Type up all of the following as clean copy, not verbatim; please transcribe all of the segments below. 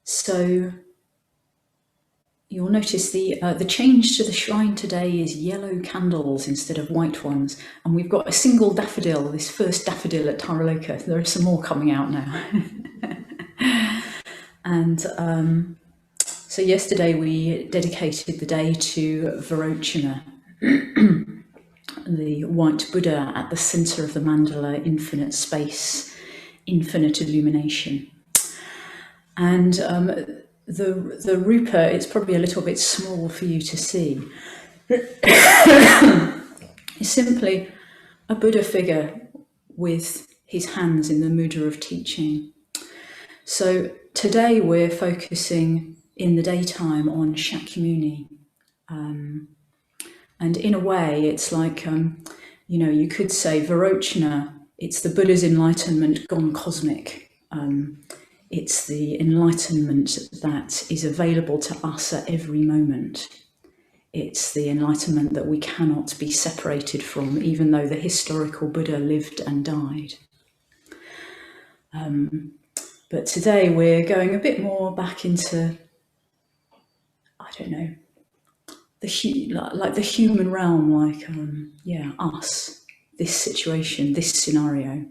So you'll notice the change to the shrine today is yellow candles instead of white ones. And we've got a single daffodil, this first daffodil at Taraloka. There are some more coming out now. And so yesterday we dedicated the day to Varochana, the white Buddha at the center of the mandala, infinite space, infinite illumination. And the rupa, it's probably a little bit small for you to see, is simply a Buddha figure with his hands in the mudra of teaching. So today we're focusing in the daytime on Shakyamuni. And in a way, it's like, you could say Varochana, it's the Buddha's enlightenment gone cosmic. It's the enlightenment that is available to us at every moment. It's the enlightenment that we cannot be separated from, even though the historical Buddha lived and died. But today we're going a bit more back into, the human realm, like, us, this situation, this scenario.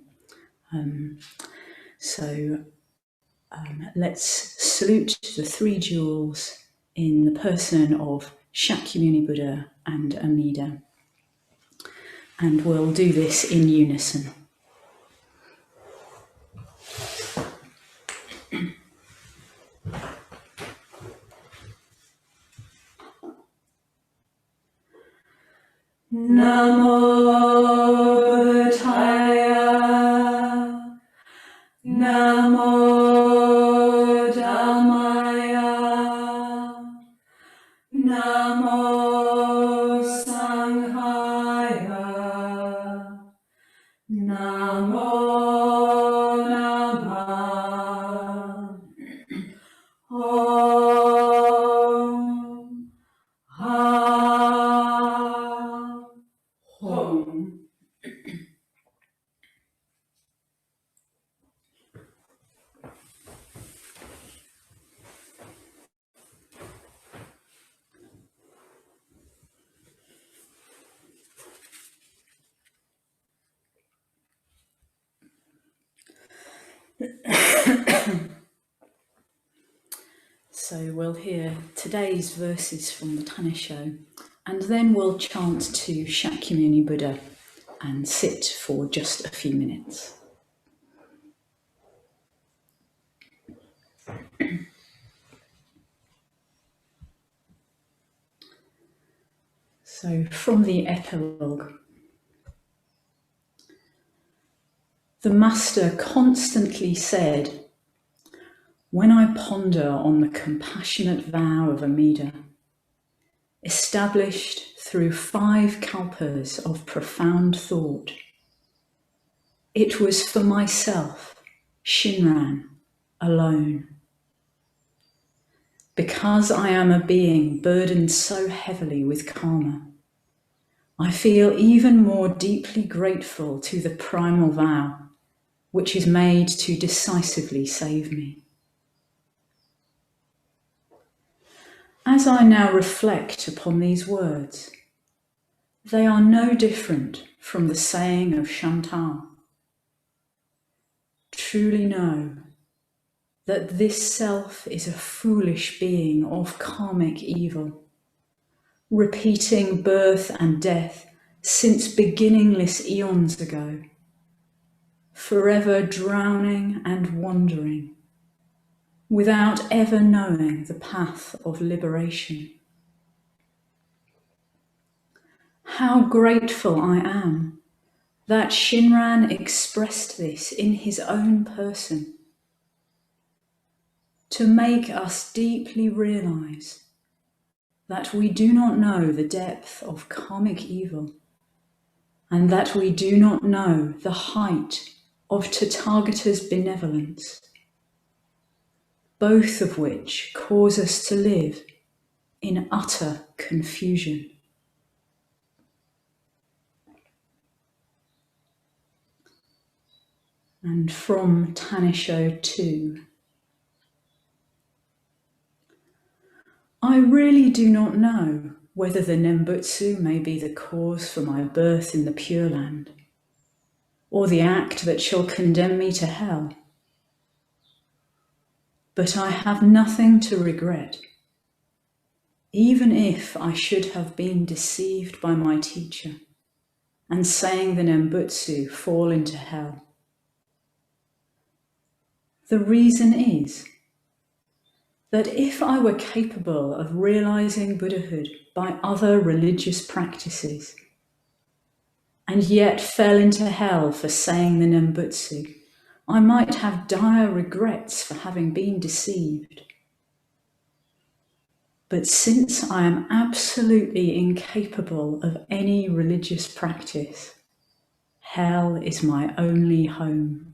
Let's salute the three jewels in the person of Shakyamuni Buddha and Amida. And we'll do this in unison. Namo Buddhaya, Namo Dhammaya, Namo Sanghaya, Namo Namah. Om Ha Hum. So we'll hear today's verses from the Tanisho, and then we'll chant to Shakyamuni Buddha and sit for just a few minutes. So from the epilogue. The Master constantly said, when I ponder on the compassionate vow of Amida, established through 5 kalpas of profound thought, it was for myself, Shinran, alone. Because I am a being burdened so heavily with karma, I feel even more deeply grateful to the primal vow, which is made to decisively save me. As I now reflect upon these words, they are no different from the saying of Chantal. Truly know that this self is a foolish being of karmic evil, repeating birth and death since beginningless eons ago, forever drowning and wandering, without ever knowing the path of liberation. How grateful I am that Shinran expressed this in his own person, to make us deeply realize that we do not know the depth of karmic evil, and that we do not know the height of Tathagata's benevolence, both of which cause us to live in utter confusion. And from Tanisho 2. I really do not know whether the Nembutsu may be the cause for my birth in the Pure Land, or the act that shall condemn me to hell. But I have nothing to regret, even if I should have been deceived by my teacher and saying the Nembutsu fall into hell. The reason is that if I were capable of realizing Buddhahood by other religious practices, and yet fell into hell for saying the Nembutsu, I might have dire regrets for having been deceived. But since I am absolutely incapable of any religious practice, hell is my only home.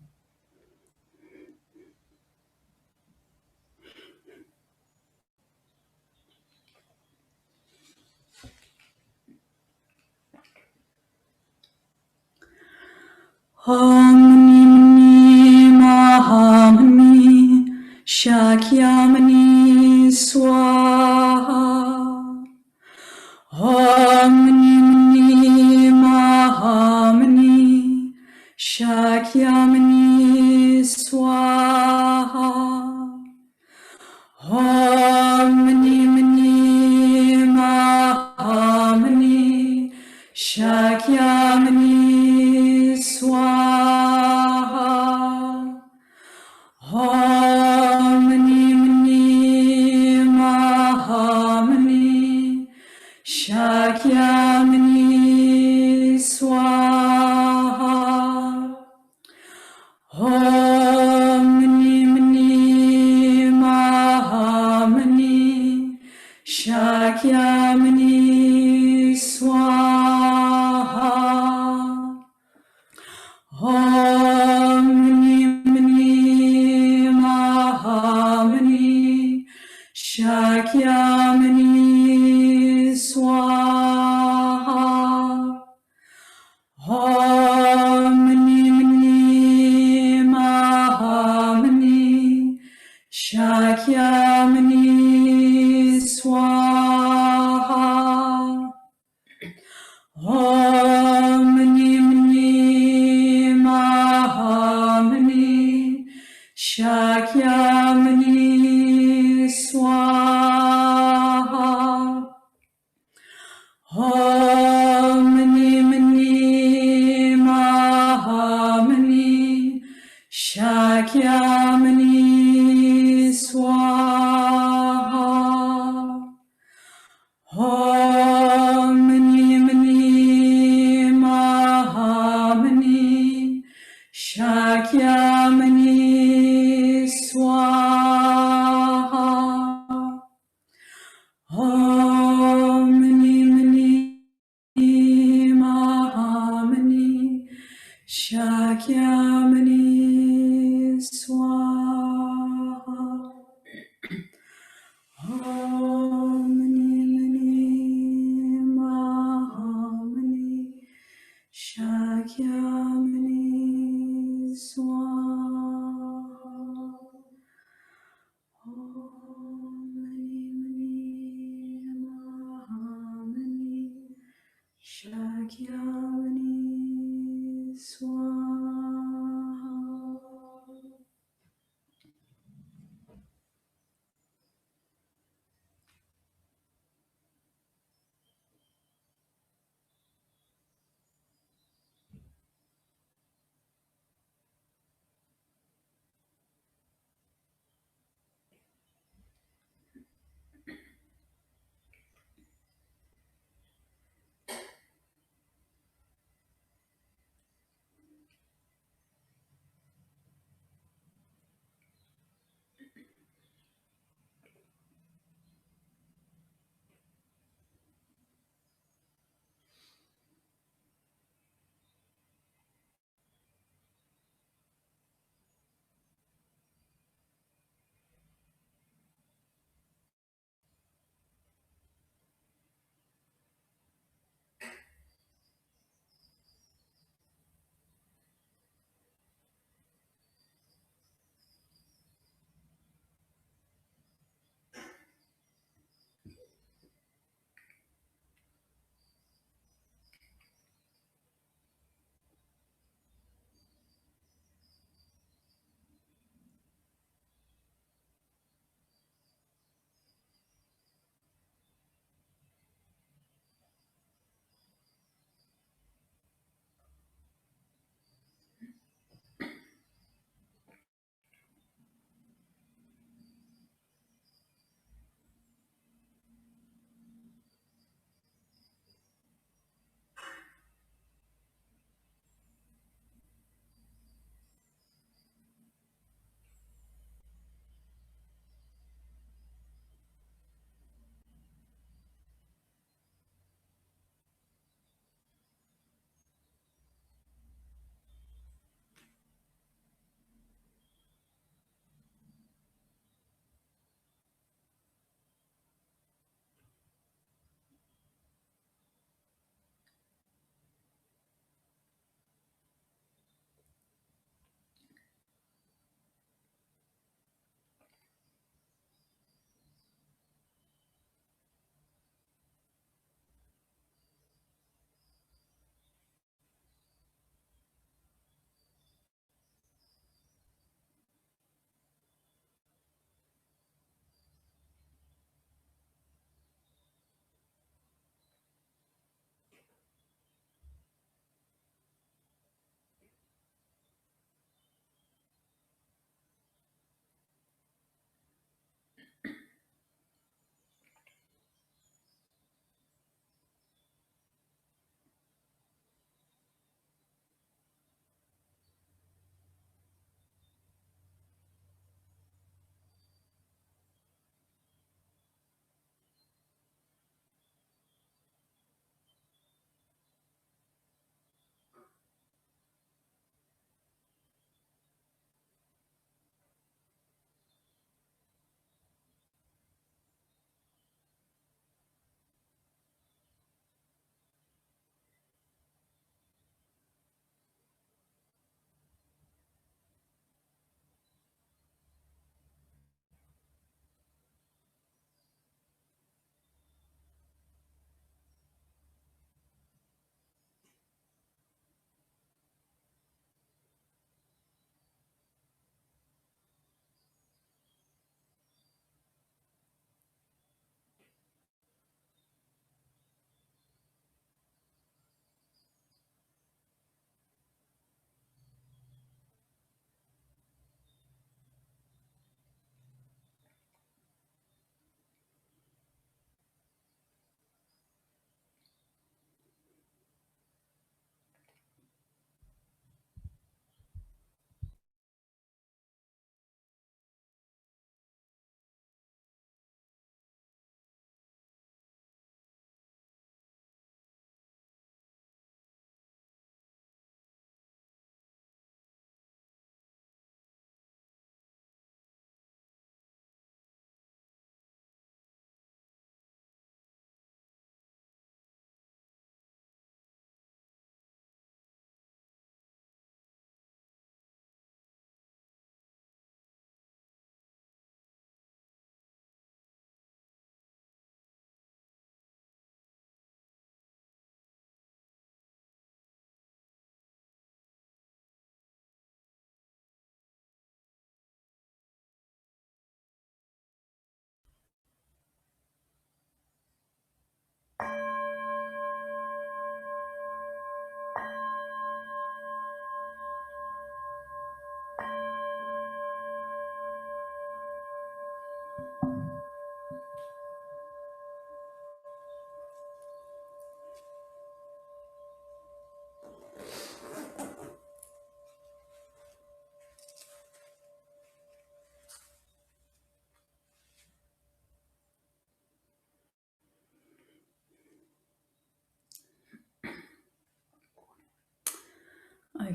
Om Mani Mahamani Shakyamani Swaha. Om Mani Mahamani Shakyamani Swaha. Om Mani Mahamani Shakyamani Swaha. Om Mani Mahamani Shakyamani Swaha. Om Mani Mahamani Shakyamani Swaha. Om Mani Mahamani Shakyamani Swaha. Om Mani Mahamani Shakyamani Swaha. Om Mani Mahamani Shakyamani Swaha. Om Mani Mahamani Shakyamani Swaha. Om Mani Mahamani Shakyamani Swaha. Om Mani Mahamani Shakyamani Swaha. Om Mani Mahamani Shakyamani Swaha. Om Mani Mahamani Shakyamani Swaha.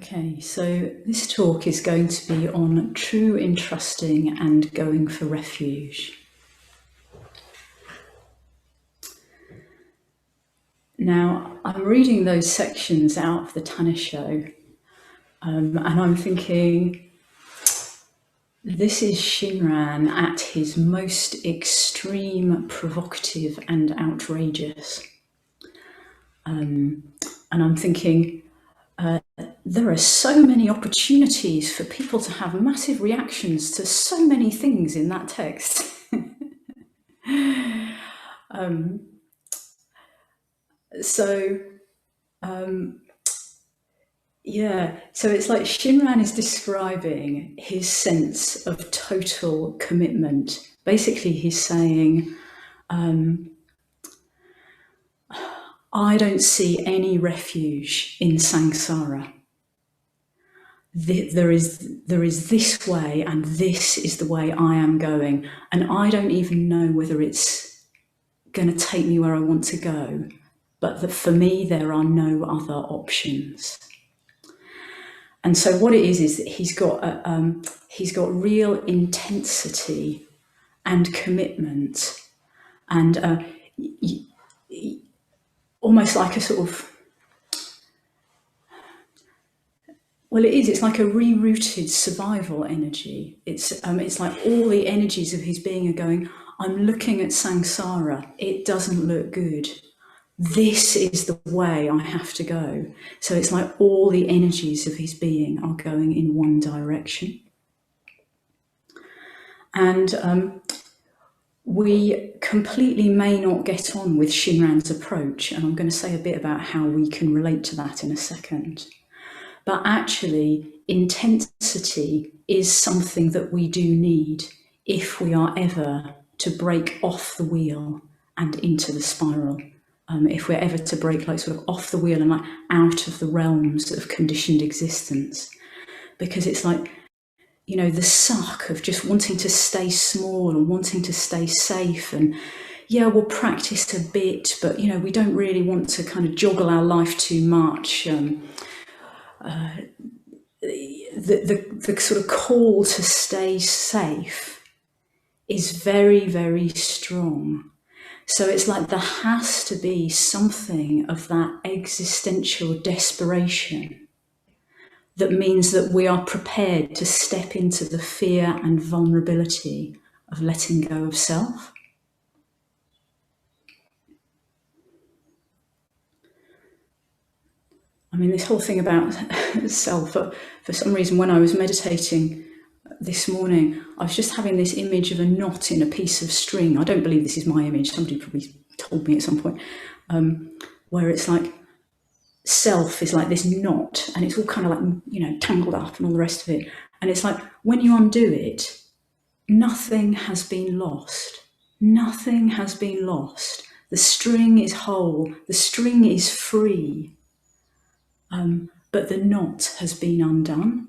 Okay, so this talk is going to be on true entrusting and going for refuge. Now, I'm reading those sections out of the Tanna Show, and I'm thinking, this is Shinran at his most extreme, provocative and outrageous. And I'm thinking, there are so many opportunities for people to have massive reactions to so many things in that text. So it's like Shinran is describing his sense of total commitment. Basically, he's saying, I don't see any refuge in samsara. There is this way, and this is the way I am going. And I don't even know whether it's going to take me where I want to go. But that for me, there are no other options. And so what it is that he's got real intensity and commitment, and almost like a sort of, well, it is. It's like a rerouted survival energy. It's like all the energies of his being are going, I'm looking at samsara. It doesn't look good. This is the way I have to go. So it's like all the energies of his being are going in one direction. And we completely may not get on with Shinran's approach, and I'm going to say a bit about how we can relate to that in a second. But actually, intensity is something that we do need if we are ever to break off the wheel and into the spiral. If we're ever to break like sort of off the wheel and like out of the realms of conditioned existence. Because it's like, you know, the suck of just wanting to stay small and wanting to stay safe, and yeah, we'll practice a bit, but you know, we don't really want to kind of joggle our life too much. The sort of call to stay safe is very, very strong. So it's like there has to be something of that existential desperation that means that we are prepared to step into the fear and vulnerability of letting go of self. I mean, this whole thing about self, for some reason, when I was meditating this morning, I was just having this image of a knot in a piece of string. I don't believe this is my image. Somebody probably told me at some point, where it's like self is like this knot, and it's all kind of like, you know, tangled up and all the rest of it. And it's like when you undo it, nothing has been lost. Nothing has been lost. The string is whole. The string is free. But the knot has been undone.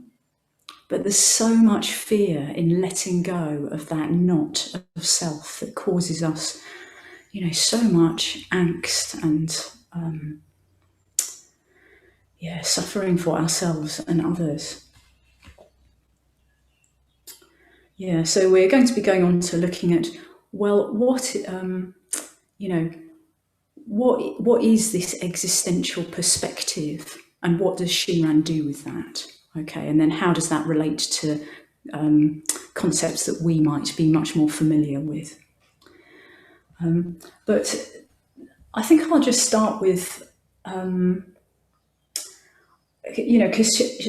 But there's so much fear in letting go of that knot of self that causes us, you know, so much angst and suffering for ourselves and others. Yeah, so we're going to be going on to looking at, well, what is this existential perspective, and what does Shinran do with that? Okay, and then how does that relate to concepts that we might be much more familiar with? But I think I'll just start with, because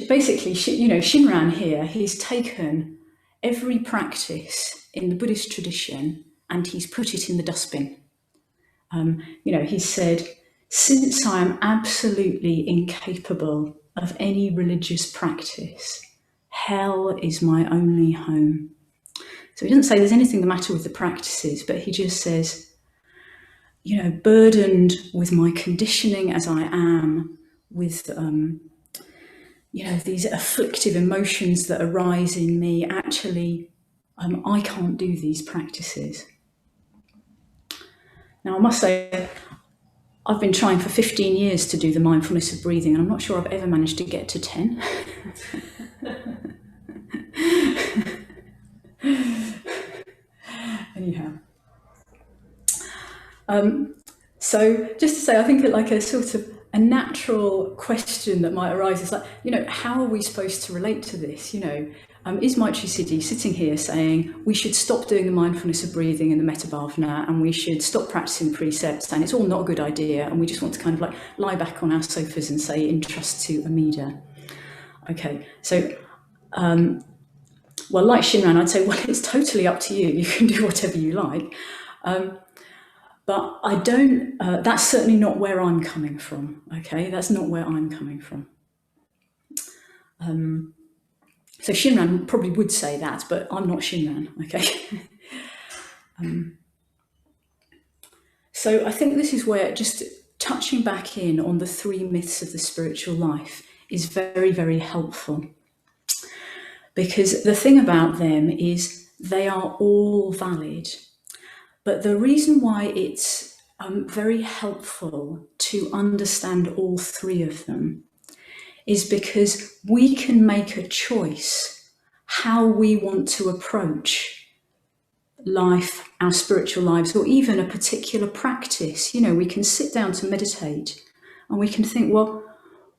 basically, Shinran here, he's taken every practice in the Buddhist tradition and he's put it in the dustbin. He said, since I am absolutely incapable of any religious practice, hell is my only home. So he doesn't say there's anything the matter with the practices, but he just says, burdened with my conditioning as I am, with these afflictive emotions that arise in me, actually, I can't do these practices. Now, I must say, I've been trying for 15 years to do the mindfulness of breathing, and I'm not sure I've ever managed to get to 10. Anyhow. So just to say, I think like a sort of a natural question that might arise is like, how are we supposed to relate to this? Is Maitri Siddhi sitting here saying we should stop doing the mindfulness of breathing and the metta bhavana, and we should stop practicing precepts, and it's all not a good idea, and we just want to kind of like lie back on our sofas and say entrust to Amida? Okay, so well, like Shinran, I'd say, well, it's totally up to you. You can do whatever you like. But I don't, that's certainly not where I'm coming from, okay? That's not where I'm coming from. So Shinran probably would say that, but I'm not Shinran, okay? So I think this is where just touching back in on the 3 myths of the spiritual life is very, very helpful. Because the thing about them is they are all valid. But the reason why it's very helpful to understand all 3 of them is because we can make a choice how we want to approach life, our spiritual lives, or even a particular practice. We can sit down to meditate and we can think, well,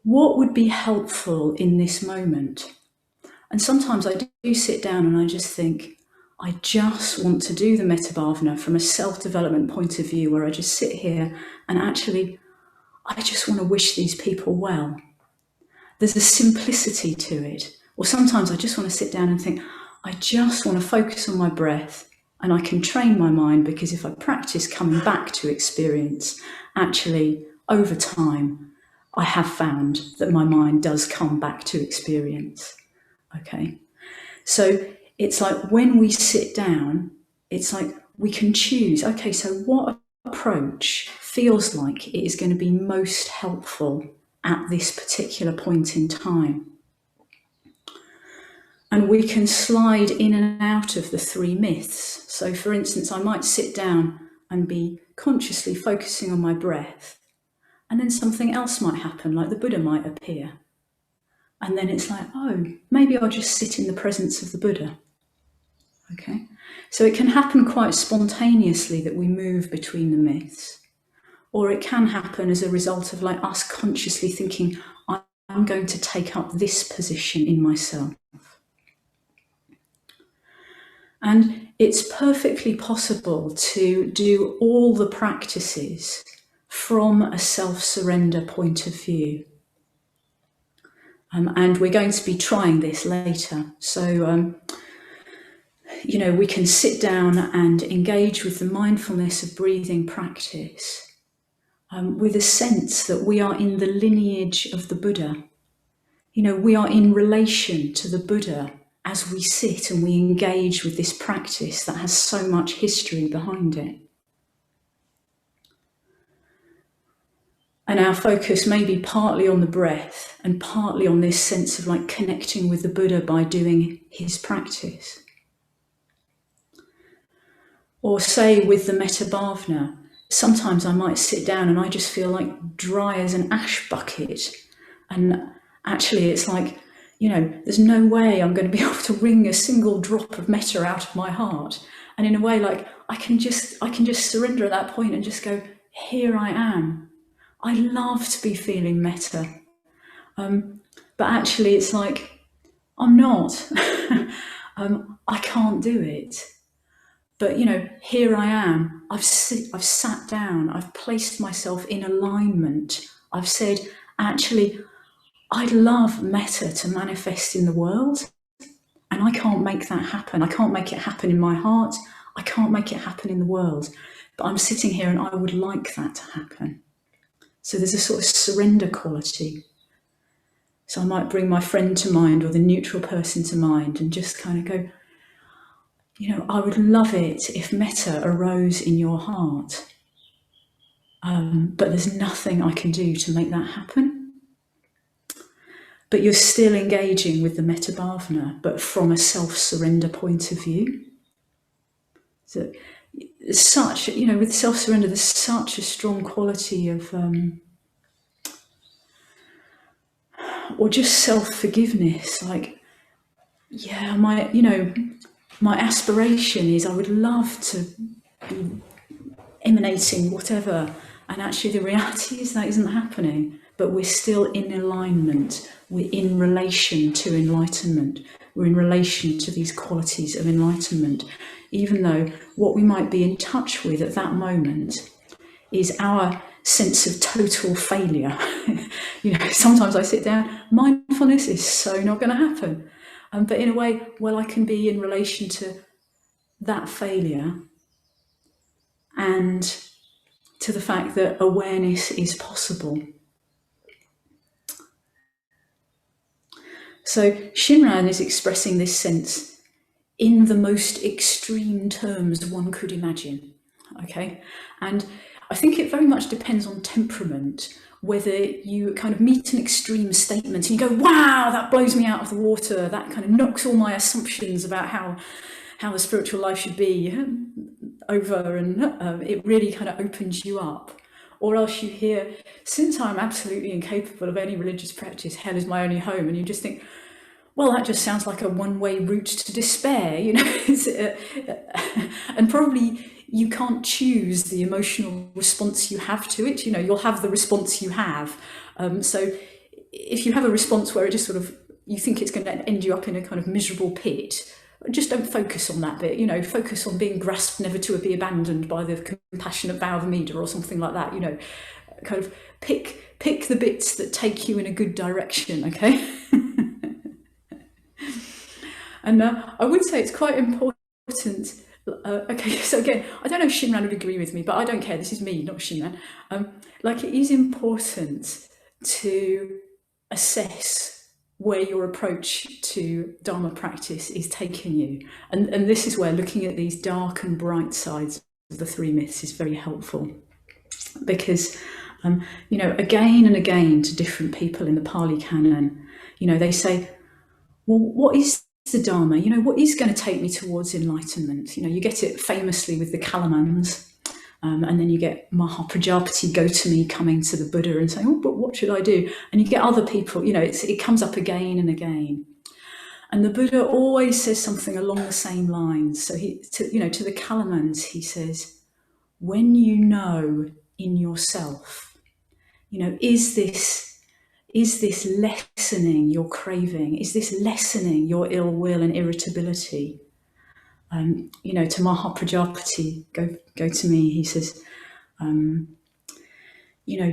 what would be helpful in this moment? And sometimes I do sit down and I just think, I just want to do the metta bhavana from a self-development point of view, where I just sit here and actually, I just want to wish these people well. There's a simplicity to it. Or sometimes I just want to sit down and think, I just want to focus on my breath, and I can train my mind, because if I practice coming back to experience, actually, over time, I have found that my mind does come back to experience. Okay, so it's like when we sit down, it's like we can choose, okay, so what approach feels like it is going to be most helpful at this particular point in time? And we can slide in and out of the 3 myths. So for instance, I might sit down and be consciously focusing on my breath, and then something else might happen, like the Buddha might appear. And then it's like, oh, maybe I'll just sit in the presence of the Buddha. Okay, so it can happen quite spontaneously that we move between the myths, or it can happen as a result of like us consciously thinking, I'm going to take up this position in myself. And it's perfectly possible to do all the practices from a self-surrender point of view. And we're going to be trying this later. So, we can sit down and engage with the mindfulness of breathing practice with a sense that we are in the lineage of the Buddha. We are in relation to the Buddha as we sit and we engage with this practice that has so much history behind it. And our focus may be partly on the breath and partly on this sense of like connecting with the Buddha by doing his practice. Or say with the metta bhavana, sometimes I might sit down and I just feel like dry as an ash bucket. And actually it's like, there's no way I'm going to be able to wring a single drop of metta out of my heart. And in a way, like I can just surrender at that point and just go, here I am. I love to be feeling metta. But actually it's like, I'm not. I can't do it. But, here I am. I've sat down. I've placed myself in alignment. I've said, actually, I'd love metta to manifest in the world. And I can't make that happen. I can't make it happen in my heart. I can't make it happen in the world. But I'm sitting here and I would like that to happen. So there's a sort of surrender quality. So I might bring my friend to mind or the neutral person to mind and just kind of go, I would love it if metta arose in your heart. But there's nothing I can do to make that happen. But you're still engaging with the metta bhavana, but from a self-surrender point of view. So such, with self-surrender, there's such a strong quality of, or just self-forgiveness. Like, yeah, my aspiration is I would love to be emanating whatever, and actually the reality is that isn't happening, but we're still in alignment. We're in relation to enlightenment. We're in relation to these qualities of enlightenment, even though what we might be in touch with at that moment is our sense of total failure. Sometimes I sit down, mindfulness is so not going to happen. But in a way, well, I can be in relation to that failure and to the fact that awareness is possible. So Shinran is expressing this sense in the most extreme terms one could imagine. Okay, and I think it very much depends on temperament, whether you kind of meet an extreme statement and you go, wow, that blows me out of the water, that kind of knocks all my assumptions about how the spiritual life should be over, and it really kind of opens you up. Or else you hear, since I'm absolutely incapable of any religious practice, hell is my only home, and you just think, well, that just sounds like a one-way route to despair, and probably you can't choose the emotional response you have to it. You'll have the response you have. So if you have a response where it just sort of, you think it's going to end you up in a kind of miserable pit, just don't focus on that bit. Focus on being grasped, never to be abandoned by the compassionate vow of Amida or something like that. Kind of pick the bits that take you in a good direction. Okay. And I would say it's quite important. Okay, so again, I don't know if Shinran would agree with me, but I don't care. This is me, not Shinran. It is important to assess where your approach to Dharma practice is taking you. And this is where looking at these dark and bright sides of the three myths is very helpful. Because, again and again to different people in the Pali Canon, they say, well, what is the Dharma? What is going to take me towards enlightenment? You get it famously with the Kalamans, and then you get Maha Prajapati Gautami coming to the Buddha and saying, oh, but what should I do? And you get other people, it comes up again and again. And the Buddha always says something along the same lines. So to the Kalamans, he says, when you know in yourself, is this lessening your craving? Is this lessening your ill will and irritability? To Maha Prajapati, go to me, he says,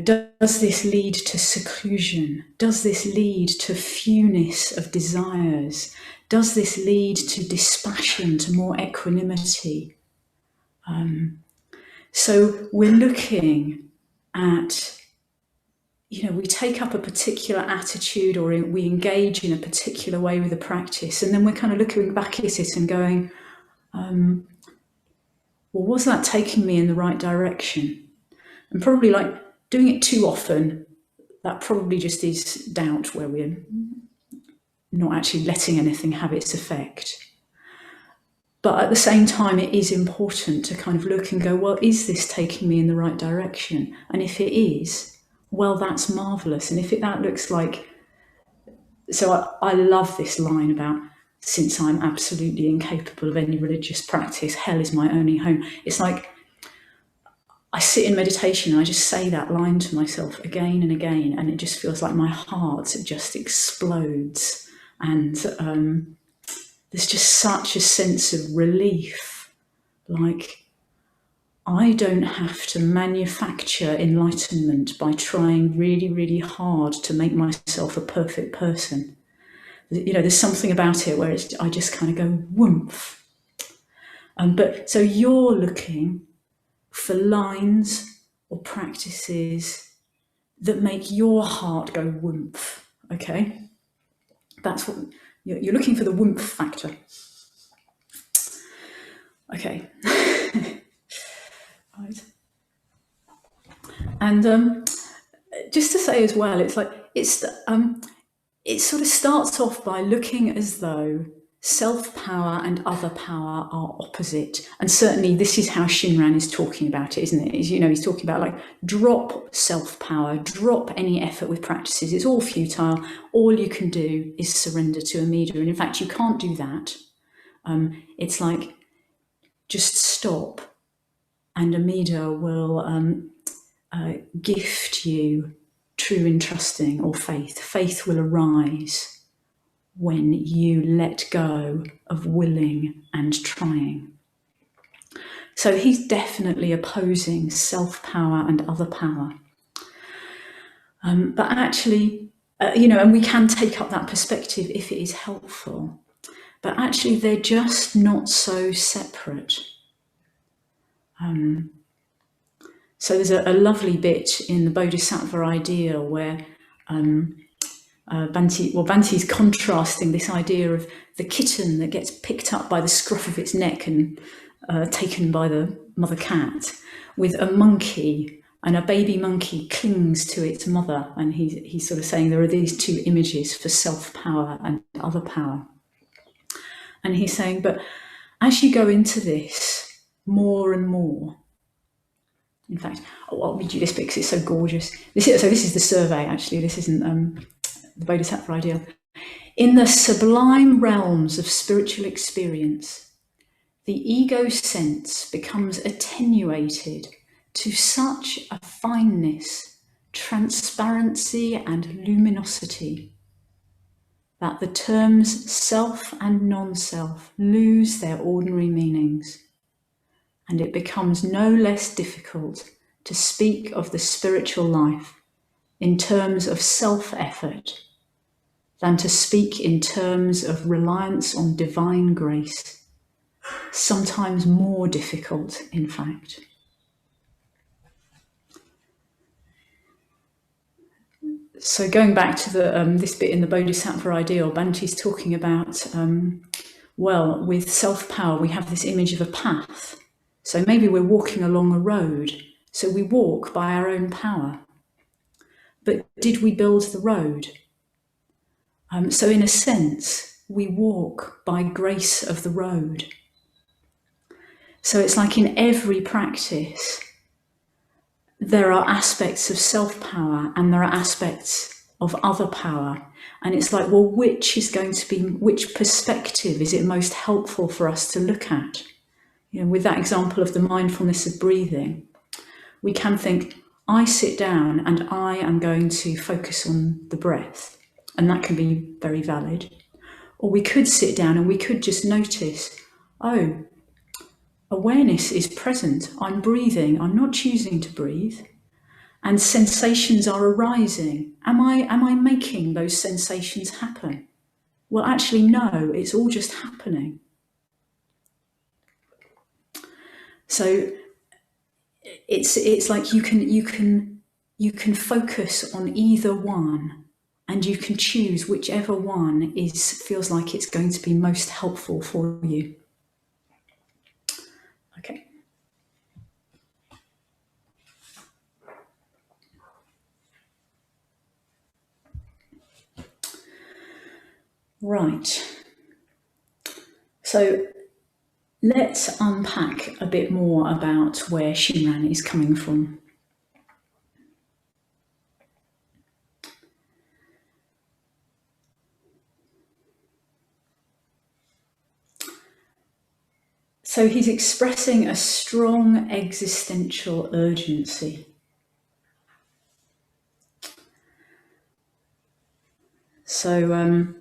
does this lead to seclusion? Does this lead to fewness of desires? Does this lead to dispassion, to more equanimity? So we're looking at, we take up a particular attitude, or we engage in a particular way with a practice, and then we're kind of looking back at it and going, well, was that taking me in the right direction? And probably doing it too often, that probably just is doubt, where we're not actually letting anything have its effect. But at the same time, it is important to kind of look and go, well, is this taking me in the right direction? And if it is, well, that's marvelous. And if that looks like, so I love this line about, since I'm absolutely incapable of any religious practice, hell is my only home. It's like I sit in meditation and I just say that line to myself again and again, and it just feels like my heart just explodes. And there's just such a sense of relief. Like, I don't have to manufacture enlightenment by trying really, really hard to make myself a perfect person. There's something about it where I just kind of go whoomph. But so you're looking for lines or practices that make your heart go whoomph. Okay, that's what you're looking for, the whoomph factor. Okay. Right. And just to say as well, it's like it sort of starts off by looking as though self-power and other power are opposite. And certainly this is how Shinran is talking about it, isn't it? He's talking about like, drop self-power, drop any effort with practices. It's all futile. All you can do is surrender to Amida. And in fact, you can't do that. It's like, just stop and Amida will gift you true entrusting or faith. Faith will arise when you let go of willing and trying. So he's definitely opposing self-power and other power. But actually, and we can take up that perspective if it is helpful, but actually they're just not so separate. So there's a lovely bit in the Bodhisattva ideal where Banti's contrasting this idea of the kitten that gets picked up by the scruff of its neck and taken by the mother cat, with a monkey, and a baby monkey clings to its mother. And he's sort of saying there are these two images for self-power and other power. And he's saying, but as you go into this more and more, in fact, I'll read you this bit because it's so gorgeous. This is the survey, actually. This isn't the Bodhisattva ideal. In the sublime realms of spiritual experience, the ego sense becomes attenuated to such a fineness, transparency, and luminosity that the terms self and non-self lose their ordinary meanings, and it becomes no less difficult to speak of the spiritual life in terms of self-effort than to speak in terms of reliance on divine grace, sometimes more difficult, in fact. So going back to this bit in the Bodhisattva ideal, Banti's talking about, with self-power, we have this image of a path. So maybe we're walking along a road, so we walk by our own power. But did we build the road? So in a sense, we walk by grace of the road. So it's like in every practice, there are aspects of self-power and there are aspects of other power. And it's like, well, which perspective is it most helpful for us to look at? With that example of the mindfulness of breathing, we can think, I sit down and I am going to focus on the breath. And that can be very valid. Or we could sit down and we could just notice, oh, awareness is present. I'm breathing. I'm not choosing to breathe. And sensations are arising. Am I making those sensations happen? Well, actually, no, it's all just happening. So it's like you can focus on either one, and you can choose whichever one feels like it's going to be most helpful for you. Okay. Right. So let's unpack a bit more about where Shinran is coming from. So he's expressing a strong existential urgency. So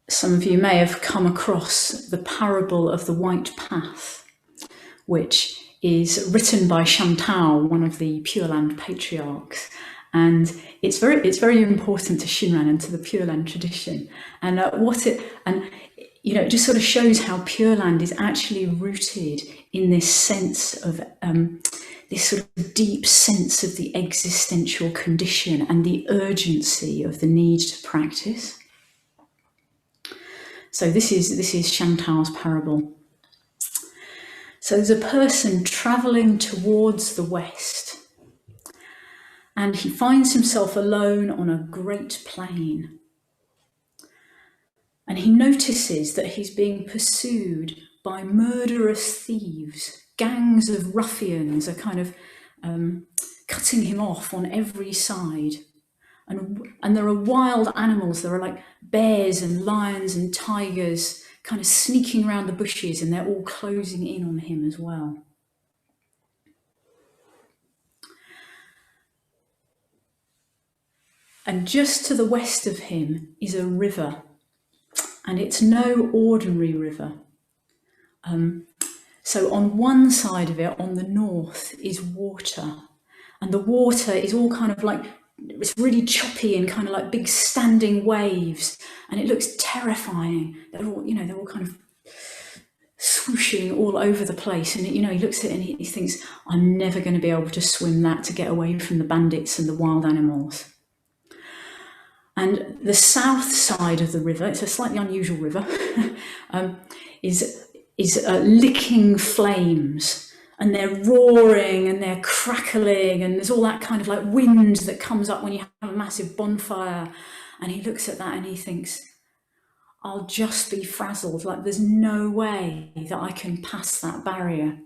some of you may have come across the parable of the white path, which is written by Chantal, one of the Pure Land patriarchs. And it's very important to Shinran and to the Pure Land tradition. And it just sort of shows how Pure Land is actually rooted in this sense of this sort of deep sense of the existential condition and the urgency of the need to practice. So this is Chantal's parable. So there's a person travelling towards the west, and he finds himself alone on a great plain. And he notices that he's being pursued by murderous thieves. Gangs of ruffians are kind of cutting him off on every side. And there are wild animals. There are like bears and lions and tigers kind of sneaking around the bushes, and they're all closing in on him as well. And just to the west of him is a river, and it's no ordinary river. So on one side of it, on the north, is water, and the water is all kind of like, it's really choppy and kind of like big standing waves, and it looks terrifying. They're all kind of swooshing all over the place, and he looks at it and he thinks, I'm never going to be able to swim that to get away from the bandits and the wild animals. And the south side of the river, it's a slightly unusual river, is licking flames, and they're roaring and they're crackling, and there's all that kind of like wind that comes up when you have a massive bonfire. And he looks at that and he thinks, I'll just be frazzled. Like, there's no way that I can pass that barrier.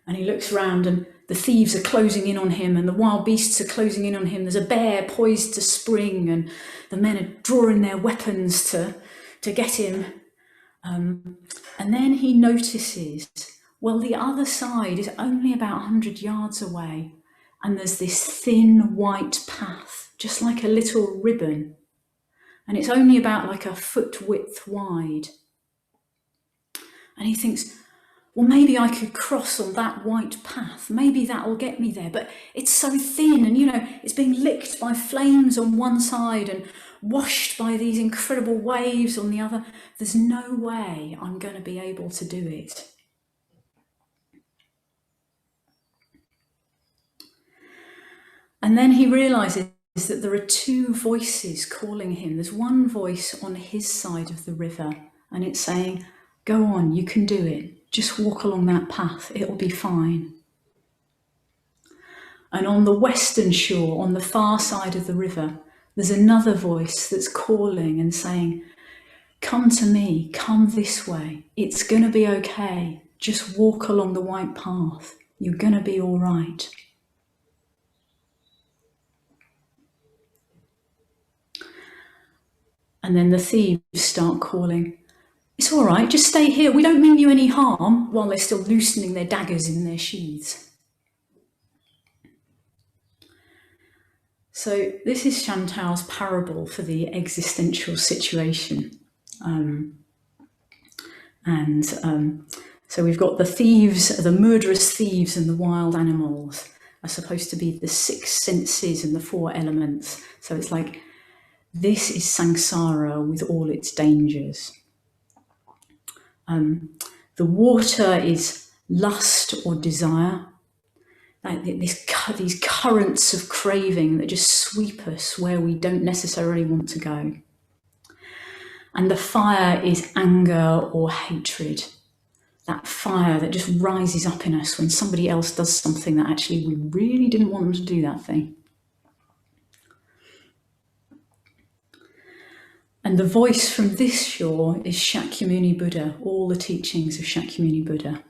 And he looks around, and the thieves are closing in on him, and the wild beasts are closing in on him. There's a bear poised to spring, and the men are drawing their weapons to get him. And then he notices, well, the other side is only about 100 yards away, and there's this thin white path, just like a little ribbon. And it's only about like a foot width wide. And he thinks, well, maybe I could cross on that white path. Maybe that will get me there. But it's so thin, and it's being licked by flames on one side and washed by these incredible waves on the other. There's no way I'm going to be able to do it. And then he realizes that there are two voices calling him. There's one voice on his side of the river, and it's saying, go on, you can do it. Just walk along that path, it'll be fine. And on the western shore, on the far side of the river, there's another voice that's calling and saying, come to me, come this way. It's going to be okay. Just walk along the white path. You're going to be all right. And then the thieves start calling, it's all right, just stay here. We don't mean you any harm, while they're still loosening their daggers in their sheaths. So this is Chantal's parable for the existential situation. So we've got the thieves, the murderous thieves, and the wild animals are supposed to be the six senses and the four elements. So it's like, this is samsara with all its dangers. The water is lust or desire, like these currents of craving that just sweep us where we don't necessarily want to go. And the fire is anger or hatred, that fire that just rises up in us when somebody else does something that actually we really didn't want them to do that thing. And the voice from this shore is Shakyamuni Buddha, all the teachings of Shakyamuni Buddha.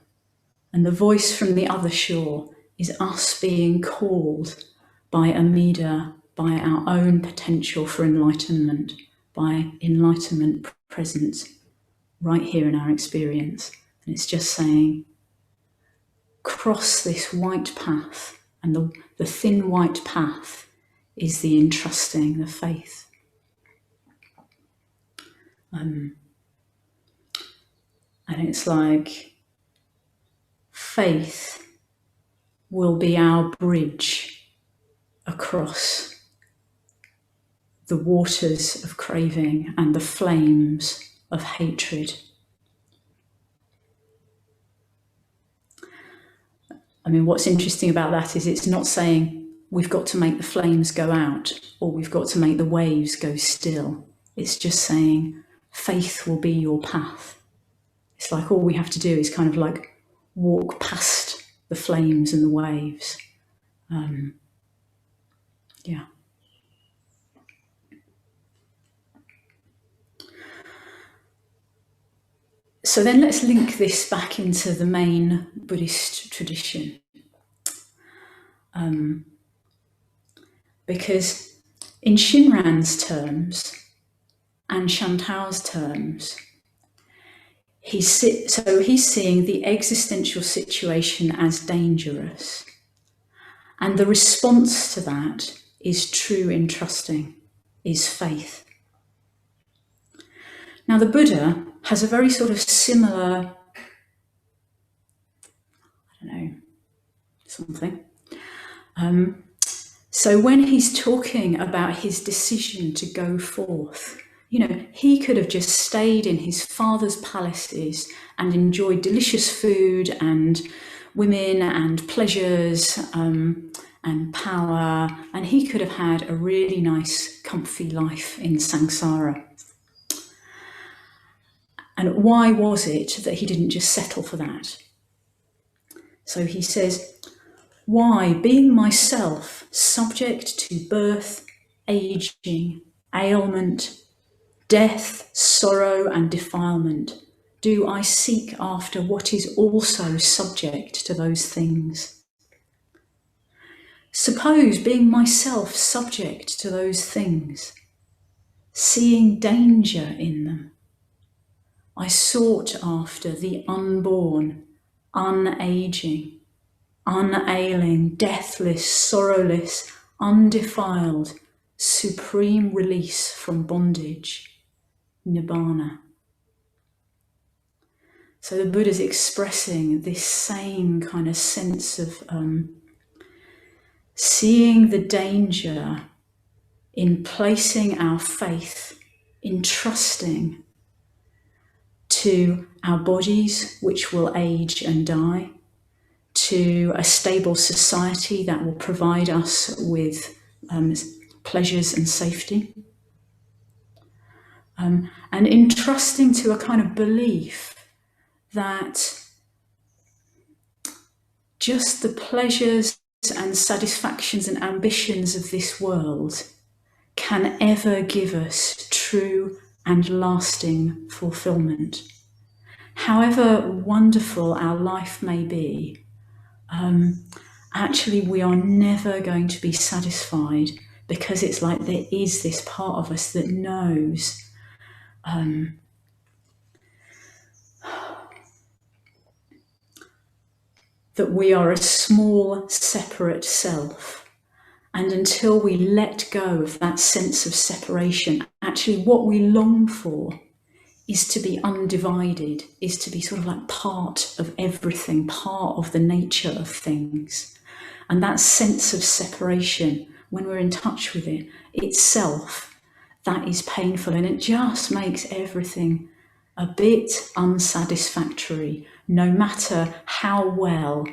And the voice from the other shore is us being called by Amida, by our own potential for enlightenment, by enlightenment present right here in our experience. And it's just saying, cross this white path, and the thin white path is the entrusting, the faith. And it's like, faith will be our bridge across the waters of craving and the flames of hatred. I mean, what's interesting about that is it's not saying we've got to make the flames go out or we've got to make the waves go still. It's just saying faith will be your path. It's like all we have to do is kind of like walk past the flames and the waves. Yeah. So then let's link this back into the main Buddhist tradition. Because in Shinran's terms and Chantal's terms, he's seeing the existential situation as dangerous. And the response to that is true entrusting, is faith. Now, the Buddha has a very sort of similar, something. So when he's talking about his decision to go forth, he could have just stayed in his father's palaces and enjoyed delicious food and women and pleasures and power, and he could have had a really nice, comfy life in samsara. And why was it that he didn't just settle for that? So he says, why, being myself subject to birth, aging, ailment, death, sorrow, and defilement, do I seek after what is also subject to those things? Suppose, being myself subject to those things, seeing danger in them, I sought after the unborn, unaging, unailing, deathless, sorrowless, undefiled, supreme release from bondage, nibbana. So the Buddha's expressing this same kind of sense of seeing the danger in placing our faith, in trusting to our bodies, which will age and die, to a stable society that will provide us with pleasures and safety. And entrusting to a kind of belief that just the pleasures and satisfactions and ambitions of this world can ever give us true and lasting fulfillment. However wonderful our life may be, actually we are never going to be satisfied, because it's like there is this part of us that knows that we are a small separate self. And until we let go of that sense of separation, actually what we long for is to be undivided, is to be sort of like part of everything, part of the nature of things. And that sense of separation, when we're in touch with it itself, that is painful, and it just makes everything a bit unsatisfactory, no matter how well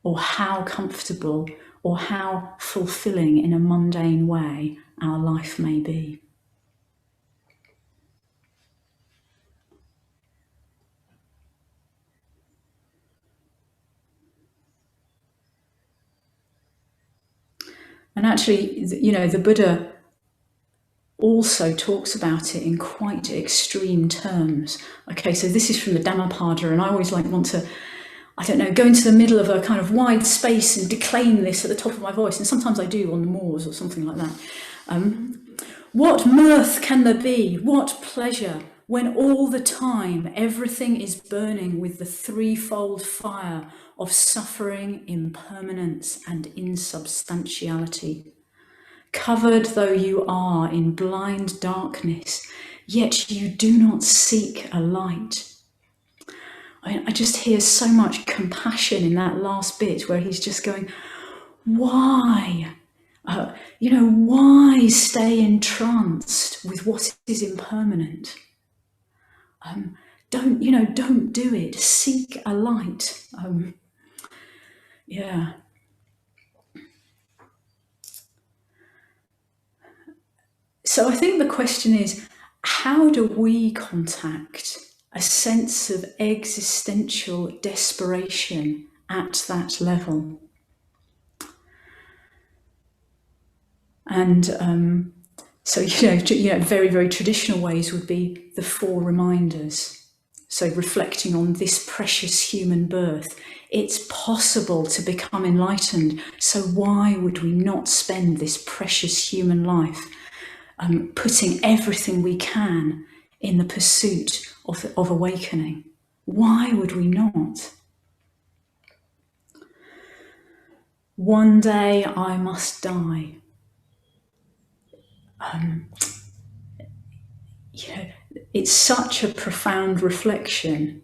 or how comfortable or how fulfilling in a mundane way our life may be. And actually, the Buddha also talks about it in quite extreme terms. Okay, so this is from the Dhammapada, and I always want to, go into the middle of a kind of wide space and declaim this at the top of my voice, and sometimes I do on the moors or something like that. What mirth can there be, what pleasure, when all the time everything is burning with the threefold fire of suffering, impermanence, and insubstantiality? Covered though you are in blind darkness, yet you do not seek a light. I just hear so much compassion in that last bit where he's just going, why? Why stay entranced with what is impermanent? Don't do it. Seek a light. So I think the question is, how do we contact a sense of existential desperation at that level? And so, very, very traditional ways would be the 4 reminders. So reflecting on this precious human birth, it's possible to become enlightened. So why would we not spend this precious human life putting everything we can in the pursuit of awakening? Why would we not? One day I must die. It's such a profound reflection.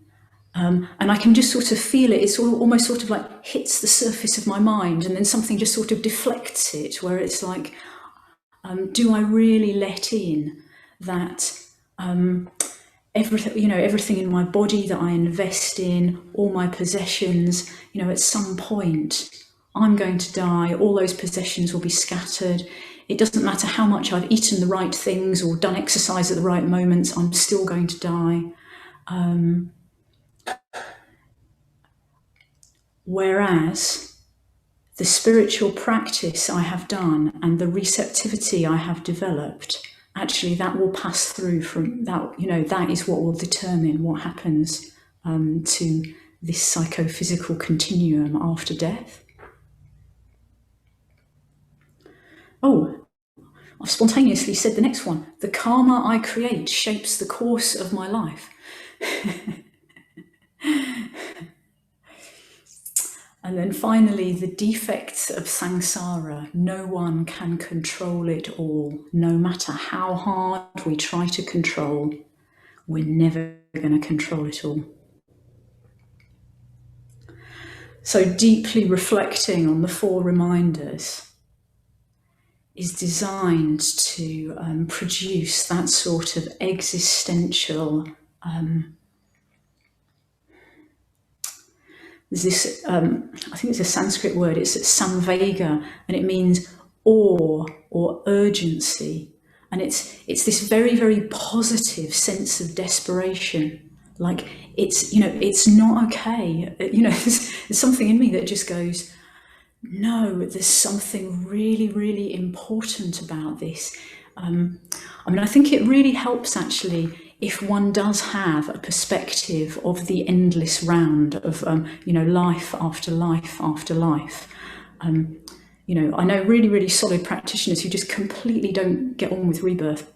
And I can just sort of feel it. It's almost sort of like hits the surface of my mind, and then something just sort of deflects it, where it's like, do I really let in that everything in my body that I invest in, all my possessions, at some point I'm going to die, all those possessions will be scattered. It doesn't matter how much I've eaten the right things or done exercise at the right moments, I'm still going to die. Whereas the spiritual practice I have done and the receptivity I have developed, actually that will pass through from that, that is what will determine what happens to this psychophysical continuum after death. Oh, I've spontaneously said the next one. The karma I create shapes the course of my life. And then finally, the defects of samsara. No one can control it all. No matter how hard we try to control, we're never going to control it all. So deeply reflecting on the four reminders is designed to produce that sort of existential there's this, I think it's a Sanskrit word, it's samvega, and it means awe or urgency. And it's this very, very positive sense of desperation. Like it's not okay. There's something in me that just goes, no, there's something really, really important about this. I think it really helps actually if one does have a perspective of the endless round of, life after life after life. I know really, really solid practitioners who just completely don't get on with rebirth.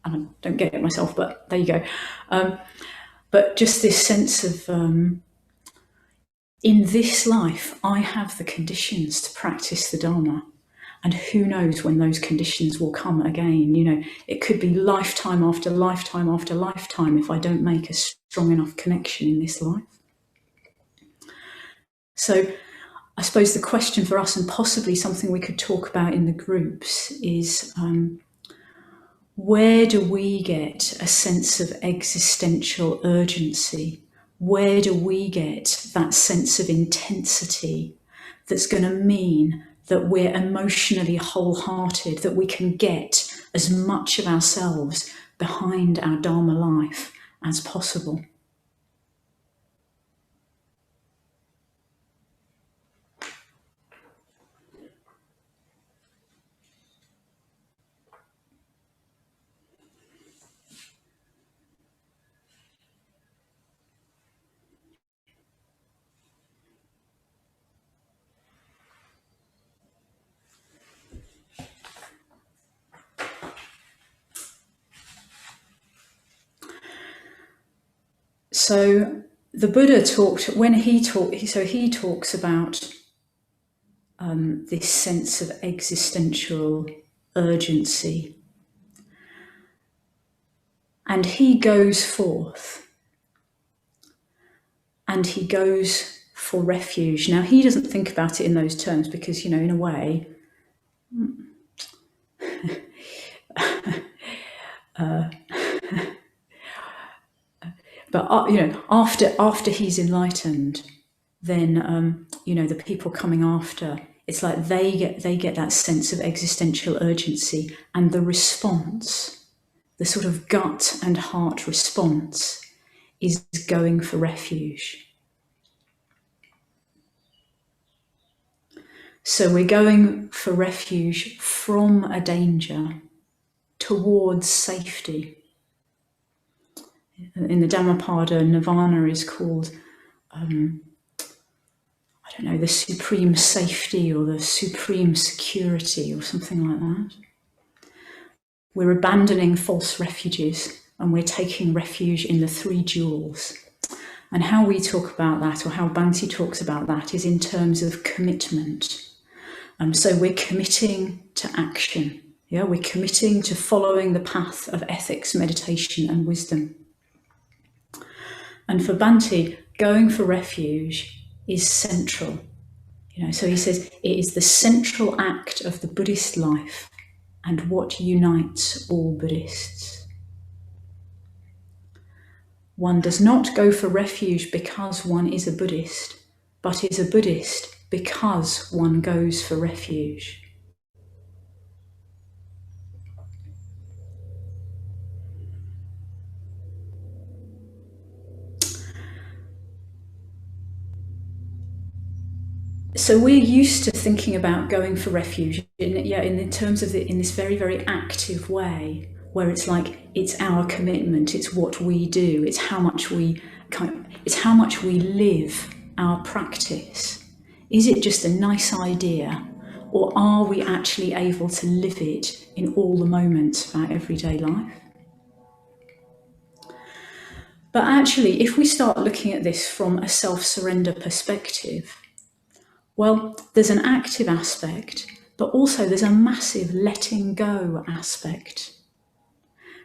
And I don't get it myself, but there you go. But just this sense of, in this life, I have the conditions to practice the Dharma. And who knows when those conditions will come again. It could be lifetime after lifetime after lifetime if I don't make a strong enough connection in this life. So I suppose the question for us, and possibly something we could talk about in the groups, is where do we get a sense of existential urgency? Where do we get that sense of intensity that's going to mean that we're emotionally wholehearted, that we can get as much of ourselves behind our Dharma life as possible? So the Buddha talks about this sense of existential urgency. And he goes forth and he goes for refuge. Now, he doesn't think about it in those terms because, in a way, but after he's enlightened, then the people coming after, it's like they get that sense of existential urgency, and the response, the sort of gut and heart response, is going for refuge. So we're going for refuge from a danger towards safety. In the Dhammapada, nirvana is called, I don't know, the supreme safety or the supreme security or something like that. We're abandoning false refuges and we're taking refuge in the three jewels. And how we talk about that, or how Bhante talks about that, is in terms of commitment. So we're committing to action. Yeah, we're committing to following the path of ethics, meditation, and wisdom. And for Bhante, going for refuge is central. So he says it is the central act of the Buddhist life and what unites all Buddhists. One does not go for refuge because one is a Buddhist, but is a Buddhist because one goes for refuge. So we're used to thinking about going for refuge in terms of in this very, very active way, where it's like it's our commitment, it's what we do, it's how much we live our practice. Is it just a nice idea, or are we actually able to live it in all the moments of our everyday life? But actually, if we start looking at this from a self-surrender perspective, well, there's an active aspect, but also there's a massive letting go aspect.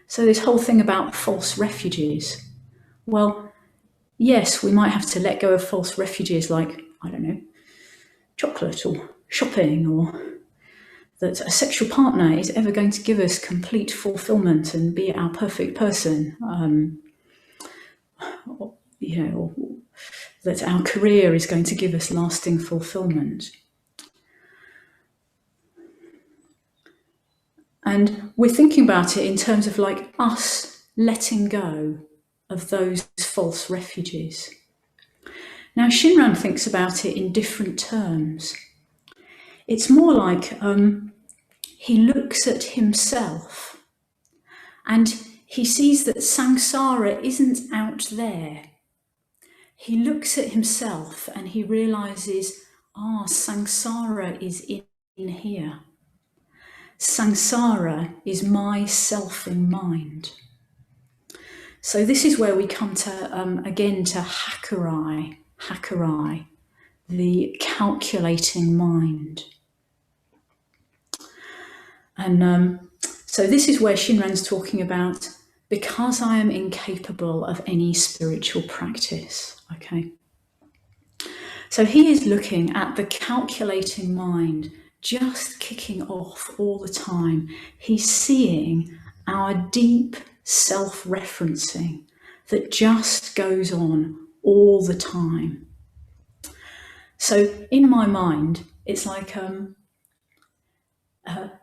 So this whole thing about false refuges, well, yes, we might have to let go of false refuges like, I don't know, chocolate or shopping, or that a sexual partner is ever going to give us complete fulfillment and be our perfect person, or that our career is going to give us lasting fulfillment. And we're thinking about it in terms of like us letting go of those false refuges. Now, Shinran thinks about it in different terms. It's more like he looks at himself and he sees that samsara isn't out there. He looks at himself and he realizes, samsara is in here. Samsara is my self in mind. So this is where we come to, again, to hakarai, the calculating mind. And so this is where Shinran's talking about, because I am incapable of any spiritual practice, okay? So he is looking at the calculating mind just kicking off all the time. He's seeing our deep self-referencing that just goes on all the time. So in my mind, it's like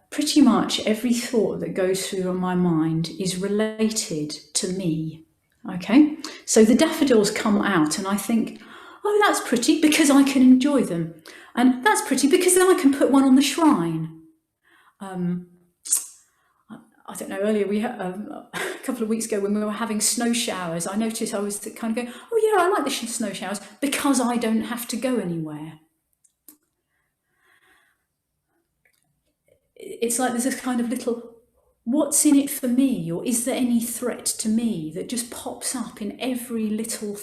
pretty much every thought that goes through my mind is related to me. Okay, so the daffodils come out and I think, oh, that's pretty because I can enjoy them. And that's pretty because then I can put one on the shrine. I don't know, earlier we had, a couple of weeks ago when we were having snow showers, I noticed I was kind of going, oh yeah, I like the snow showers because I don't have to go anywhere. It's like there's this kind of little, what's in it for me, or is there any threat to me that just pops up in every little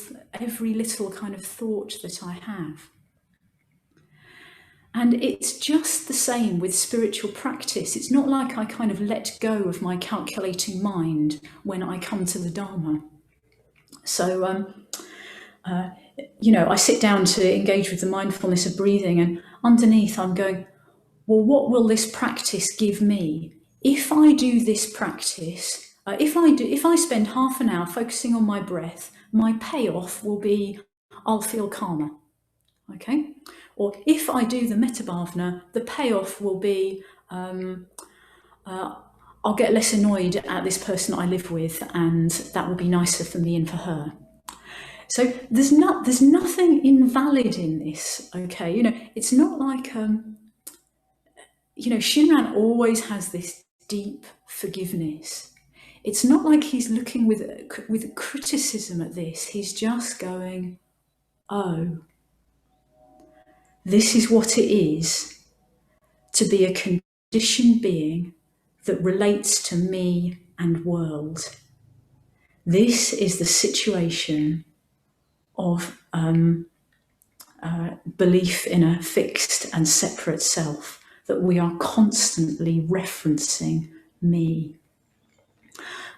kind of thought that I have. And it's just the same with spiritual practice. It's not like I kind of let go of my calculating mind when I come to the Dharma. So, I sit down to engage with the mindfulness of breathing, and underneath I'm going, well, what will this practice give me? If I do this practice, if I spend half an hour focusing on my breath, my payoff will be I'll feel calmer. Okay? Or if I do the metta bhavana, the payoff will be I'll get less annoyed at this person I live with, and that will be nicer for me and for her. So there's nothing invalid in this. Okay, it's not like Shinran always has this deep forgiveness. it's not like he's looking with criticism at this. He's just going, oh, this is what it is to be a conditioned being that relates to me and world. This is the situation of belief in a fixed and separate self, that we are constantly referencing me.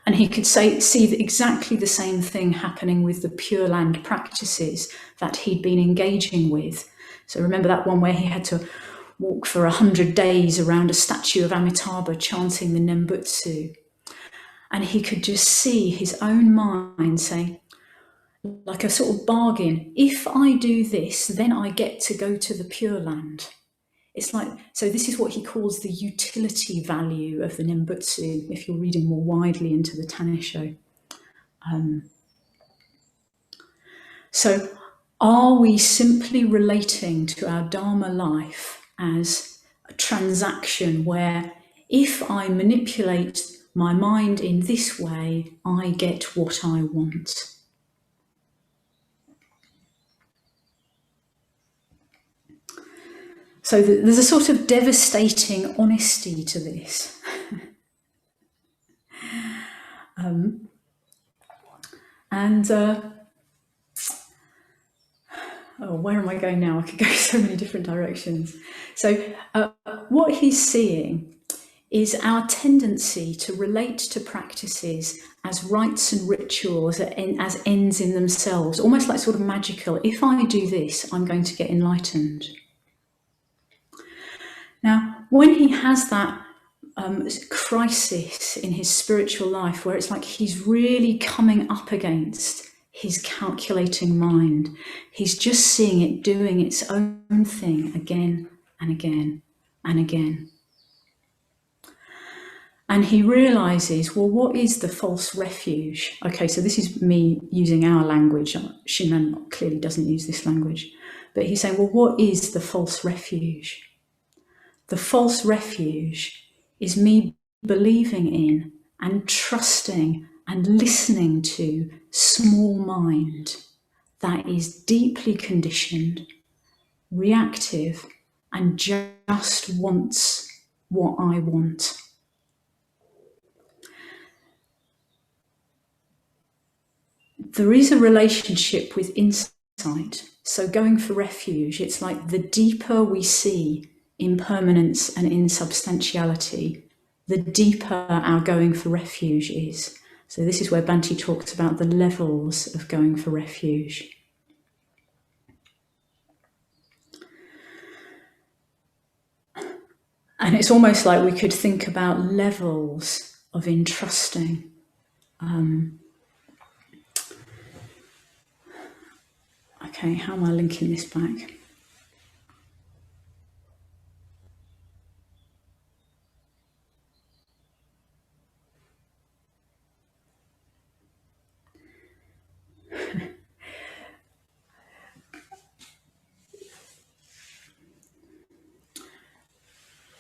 And he could see exactly the same thing happening with the Pure Land practices that he'd been engaging with. So remember that one where he had to walk for 100 days around a statue of Amitabha chanting the Nembutsu. And he could just see his own mind saying, like a sort of bargain, if I do this, then I get to go to the Pure Land. It's like, so this is what he calls the utility value of the Nembutsu, if you're reading more widely into the Tanisho. So are we simply relating to our Dharma life as a transaction where if I manipulate my mind in this way, I get what I want? So there's a sort of devastating honesty to this. Where am I going now? I could go so many different directions. So what he's seeing is our tendency to relate to practices as rites and rituals, as ends in themselves, almost like sort of magical. If I do this, I'm going to get enlightened. Now, when he has that crisis in his spiritual life, where it's like he's really coming up against his calculating mind, he's just seeing it doing its own thing again and again and again. And he realizes, well, what is the false refuge? Okay, so this is me using our language. Shinran clearly doesn't use this language. But he's saying, well, what is the false refuge? The false refuge is me believing in and trusting and listening to small mind that is deeply conditioned, reactive, and just wants what I want. There is a relationship with insight. So going for refuge, it's like the deeper we see impermanence and insubstantiality, the deeper our going for refuge is. So this is where Bhante talks about the levels of going for refuge. And it's almost like we could think about levels of entrusting. Okay, how am I linking this back?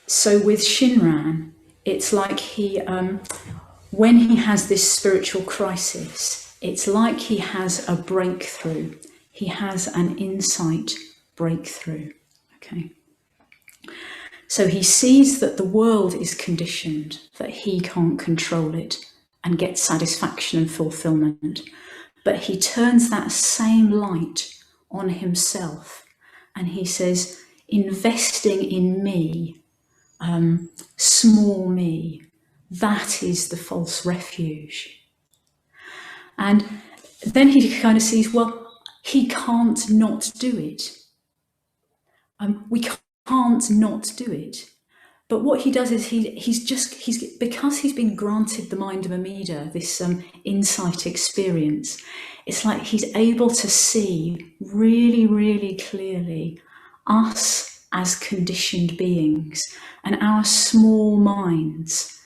So with Shinran, it's like he, when he has this spiritual crisis, it's like he has a breakthrough. He has an insight breakthrough. Okay. So he sees that the world is conditioned, that he can't control it and get satisfaction and fulfillment. But he turns that same light on himself and he says, investing in me, small me, that is the false refuge. And then he kind of sees, well, he can't not do it. We can't not do it. But what he does is he's because he's been granted the mind of Amida, this insight experience, it's like he's able to see really, really clearly us as conditioned beings and our small minds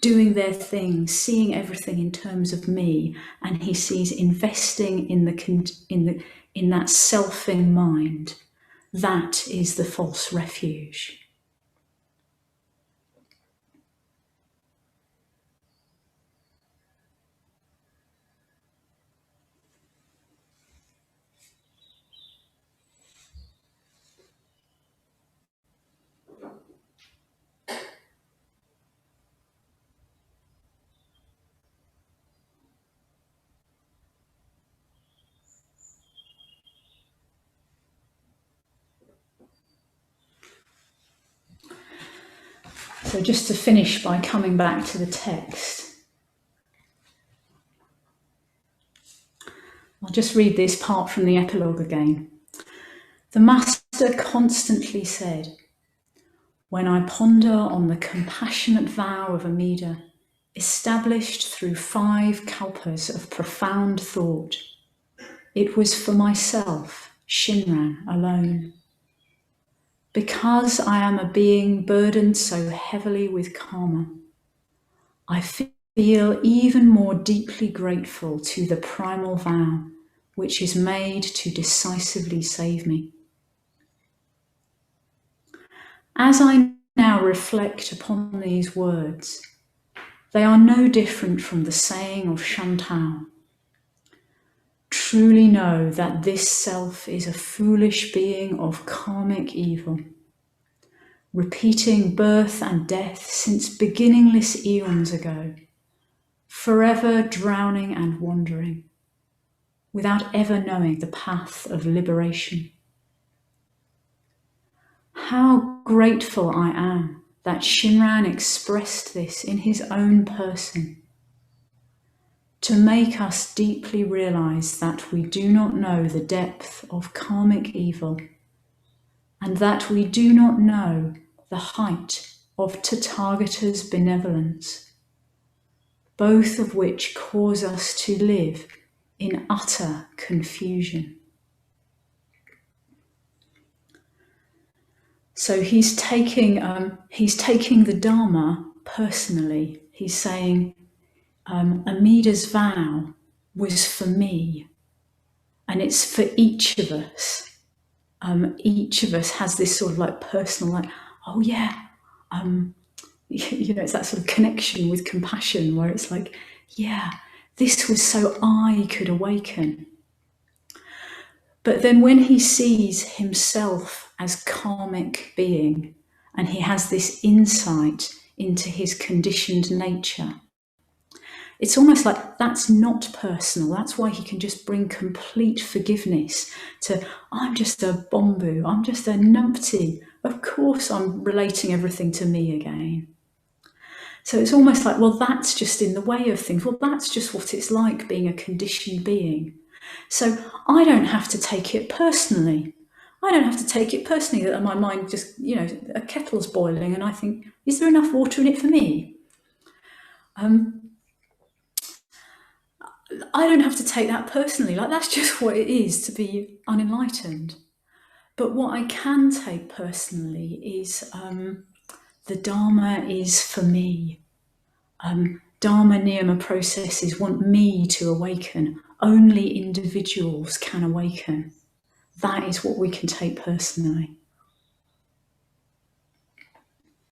doing their thing, seeing everything in terms of me, and he sees investing in that selfing mind. That is the false refuge. So just to finish by coming back to the text, I'll just read this part from the epilogue again. The Master constantly said, when I ponder on the compassionate vow of Amida, established through 5 kalpas of profound thought, it was for myself, Shinran, alone. Because I am a being burdened so heavily with karma, I feel even more deeply grateful to the primal vow, which is made to decisively save me. As I now reflect upon these words, they are no different from the saying of Chantal. Truly know that this self is a foolish being of karmic evil, repeating birth and death since beginningless eons ago, forever drowning and wandering, without ever knowing the path of liberation. How grateful I am that Shinran expressed this in his own person, to make us deeply realize that we do not know the depth of karmic evil, and that we do not know the height of Tathagata's benevolence, both of which cause us to live in utter confusion. So he's taking the Dharma personally. He's saying, Amida's vow was for me, and it's for each of us. Each of us has this sort of like personal, like, oh yeah, it's that sort of connection with compassion where it's like, yeah, this was so I could awaken. But then when he sees himself as karmic being, and he has this insight into his conditioned nature, it's almost like that's not personal. That's why he can just bring complete forgiveness to, I'm just a bombu, I'm just a numpty. Of course I'm relating everything to me again. So it's almost like, well, that's just in the way of things. Well, that's just what it's like being a conditioned being. So I don't have to take it personally. I don't have to take it personally that my mind just, a kettle's boiling and I think, is there enough water in it for me? I don't have to take that personally. Like, that's just what it is to be unenlightened. But what I can take personally is the Dharma is for me. Dharma niyama processes want me to awaken. Only individuals can awaken. That is what we can take personally.